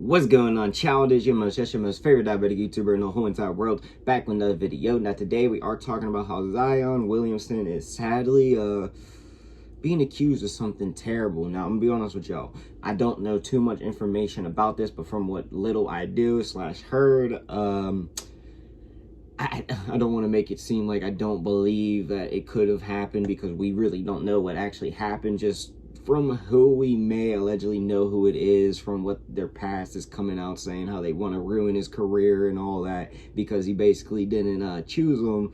What's going on, child? It's your most favorite diabetic YouTuber in the whole entire world, back with another video. Now today we are talking about how Zion Williamson is sadly being accused of something terrible. Now I'm gonna be honest with y'all, I don't know too much information about this, but from what little I do / heard, I don't want to make it seem like I don't believe that it could have happened, because we really don't know what actually happened. Just from who we may allegedly know who it is, from what their past is coming out saying how they want to ruin his career and all that because he basically didn't choose them.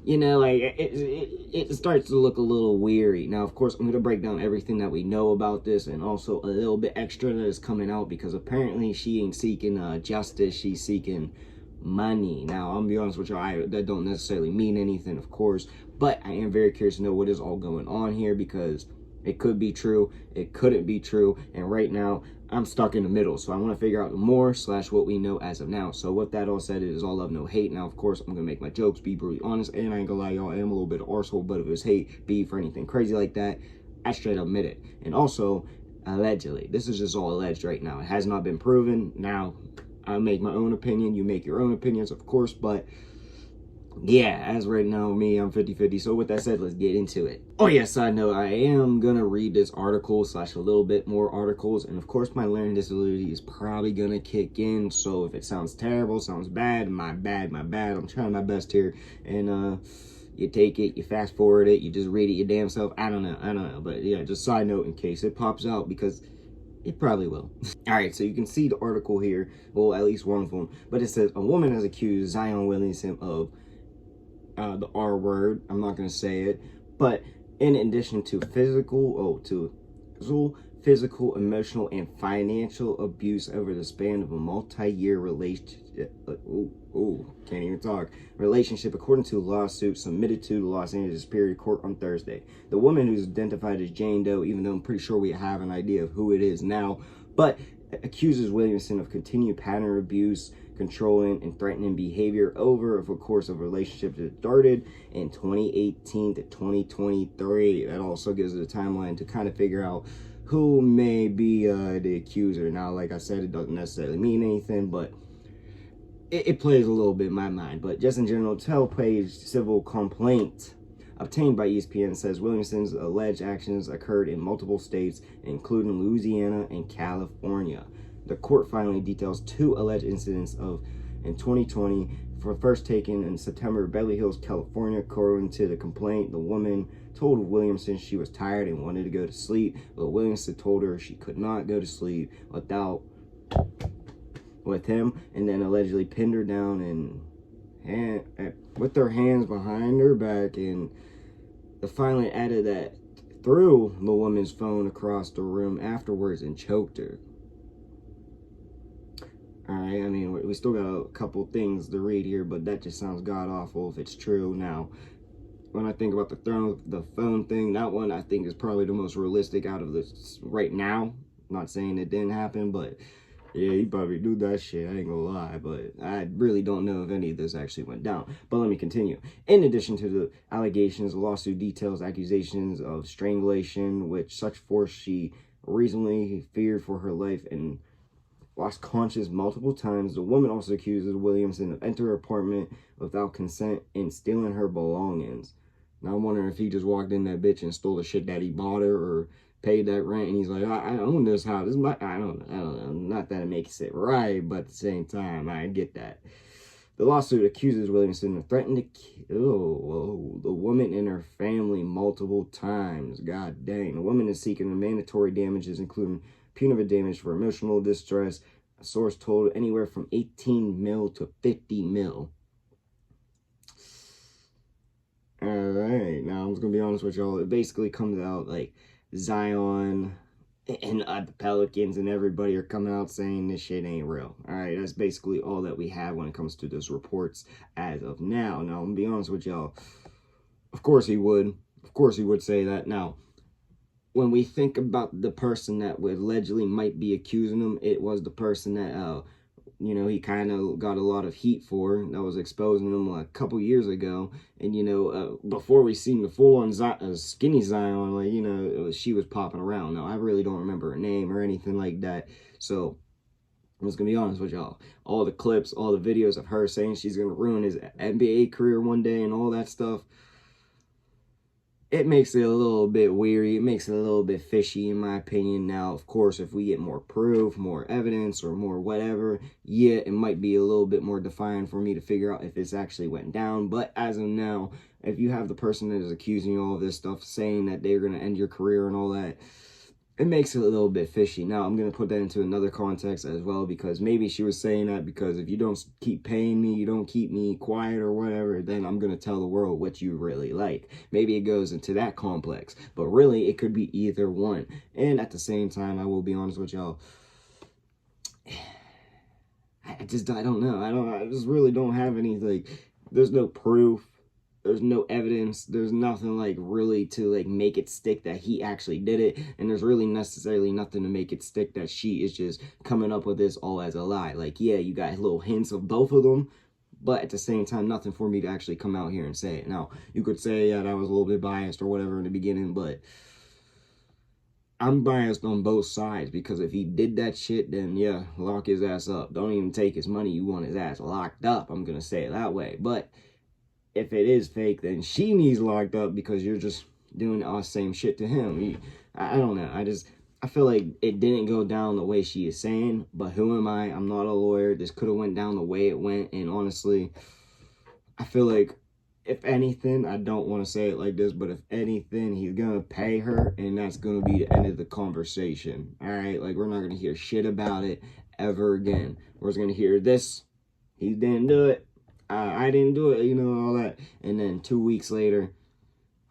You know, like, it starts to look a little weary. Now, of course, I'm going to break down everything that we know about this and also a little bit extra that is coming out, because apparently she ain't seeking justice, she's seeking money. Now, I'm gonna be honest with y'all, that don't necessarily mean anything, of course, but I am very curious to know what is all going on here, because it could be true, it couldn't be true, and right now I'm stuck in the middle. So I want to figure out more / what we know as of now. So with that all said, it is all love, no hate. Now, of course, I'm gonna make my jokes, be brutally honest, and I ain't gonna lie, y'all, I am a little bit of arsehole, but if it's hate, beef, or anything crazy like that, I straight up admit it. And also, allegedly, this is just all alleged right now. It has not been proven. Now, I make my own opinion, you make your own opinions, of course, but yeah, as right now, me, I'm 50-50. So with that said, let's get into it. Oh yes, I know I am gonna read this article / a little bit more articles, and of course my learning disability is probably gonna kick in, so if it sounds terrible, sounds bad, my bad, I'm trying my best here. And you take it, you fast forward it, you just read it your damn self. I don't know, but yeah, just side note in case it pops out, because it probably will. All right, so you can see the article here, well, at least one of them, but it says a woman has accused Zion Williamson of the R word. I'm not going to say it, but in addition to physical, emotional, and financial abuse over the span of a multi-year relationship. Can't even talk. Relationship, according to a lawsuit submitted to the Los Angeles Superior Court on Thursday. The woman, who's identified as Jane Doe, even though I'm pretty sure we have an idea of who it is now, but accuses Williamson of continued pattern abuse, controlling, and threatening behavior over a course of relationship that started in 2018 to 2023. That also gives it a timeline to kind of figure out who may be the accuser. Now, like I said, it doesn't necessarily mean anything, but it plays a little bit in my mind. But just in general, tell-page civil complaint obtained by ESPN says Williamson's alleged actions occurred in multiple states, including Louisiana and California. The court finally details 2 alleged incidents in 2020, for first taken in September, Beverly Hills, California. According to the complaint, the woman told Williamson she was tired and wanted to go to sleep, but Williamson told her she could not go to sleep with him, and then allegedly pinned her down and with their hands behind her back, and finally added that threw the woman's phone across the room afterwards and choked her. All right, I mean, we still got a couple things to read here, but that just sounds god-awful if it's true. Now, when I think about the phone thing, that one I think is probably the most realistic out of this right now. I'm not saying it didn't happen, but yeah, he probably do that shit, I ain't gonna lie, but I really don't know if any of this actually went down. But let me continue. In addition to the allegations, the lawsuit details accusations of strangulation with such force she reasonably feared for her life and lost conscious multiple times. The woman also accuses Williamson of entering her apartment without consent and stealing her belongings. Now I'm wondering if he just walked in that bitch and stole the shit that he bought her, or paid that rent, and he's like, I own this house. This is my, I don't know. Not that it makes it right, but at the same time, I get that. The lawsuit accuses Williamson of threatening to kill the woman and her family multiple times. God dang. The woman is seeking mandatory damages, including punitive damage for emotional distress. A source told anywhere from 18 mil to 50 mil. All right, now I'm just gonna be honest with y'all. It basically comes out like Zion and the Pelicans and everybody are coming out saying this shit ain't real. All right, that's basically all that we have when it comes to those reports as of now. Now, I'm gonna be honest with y'all. Of course he would. Of course he would say that. Now, when we think about the person that allegedly might be accusing him, it was the person that, you know, he kind of got a lot of heat for, that was exposing him a couple years ago. And, you know, before we seen the full-on skinny Zion, like, you know, she was popping around. Now, I really don't remember her name or anything like that. So, I'm just gonna be honest with y'all. All the clips, all the videos of her saying she's gonna ruin his NBA career one day and all that stuff, it makes it a little bit weary. It makes it a little bit fishy, in my opinion. Now, of course, if we get more proof, more evidence, or more whatever, yeah, it might be a little bit more defined for me to figure out if this actually went down. But as of now, if you have the person that is accusing you of all of this stuff, saying that they're going to end your career and all that, it makes it a little bit fishy. Now, I'm going to put that into another context as well, because maybe she was saying that because if you don't keep paying me, you don't keep me quiet or whatever, then I'm going to tell the world what you really like. Maybe it goes into that complex, but really it could be either one. And at the same time, I will be honest with y'all, I don't know. I just really don't have any, like, there's no proof. There's no evidence. There's nothing like really to like make it stick that he actually did it. And there's really necessarily nothing to make it stick that she is just coming up with this all as a lie. Like, yeah, you got little hints of both of them, but at the same time, nothing for me to actually come out here and say it. Now, you could say, yeah, that was a little bit biased or whatever in the beginning, but I'm biased on both sides, because if he did that shit, then yeah, lock his ass up. Don't even take his money. You want his ass locked up. I'm going to say it that way. But if it is fake, then she needs locked up, because you're just doing the same shit to him. I don't know. I feel like it didn't go down the way she is saying, but who am I? I'm not a lawyer. This could have went down the way it went, and honestly, I feel like, if anything, I don't want to say it like this, but if anything, he's going to pay her, and that's going to be the end of the conversation. All right? Like, we're not going to hear shit about it ever again. We're just going to hear this. He didn't do it. I didn't do it, you know, all that. And then 2 weeks later,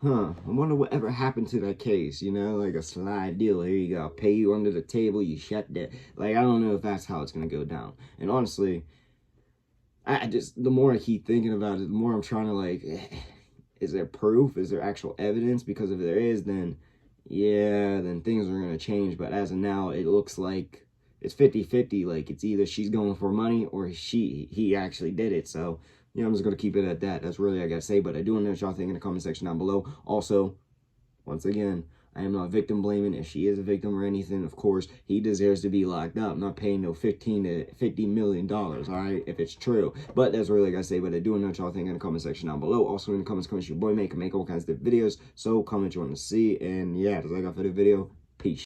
I wonder whatever happened to that case, you know, like a slide deal. Here you go, I'll pay you under the table, you shut that. Like, I don't know if that's how it's going to go down. And honestly, the more I keep thinking about it, the more I'm trying to, like, is there proof? Is there actual evidence? Because if there is, then, yeah, then things are going to change. But as of now, it looks like it's 50-50. Like, it's either she's going for money or he actually did it. So, you know, I'm just going to keep it at that. That's really all I got to say. But I do want to know what y'all think in the comment section down below. Also, once again, I am not victim blaming. If she is a victim or anything, of course, he deserves to be locked up. I'm not paying no $15 to $50 million, all right, if it's true. But that's really like I say. But I do want to know what y'all think in the comment section down below. Also in the comments, your boy make all kinds of videos. So comment you want to see. And yeah, that's all I got for the video. Peace.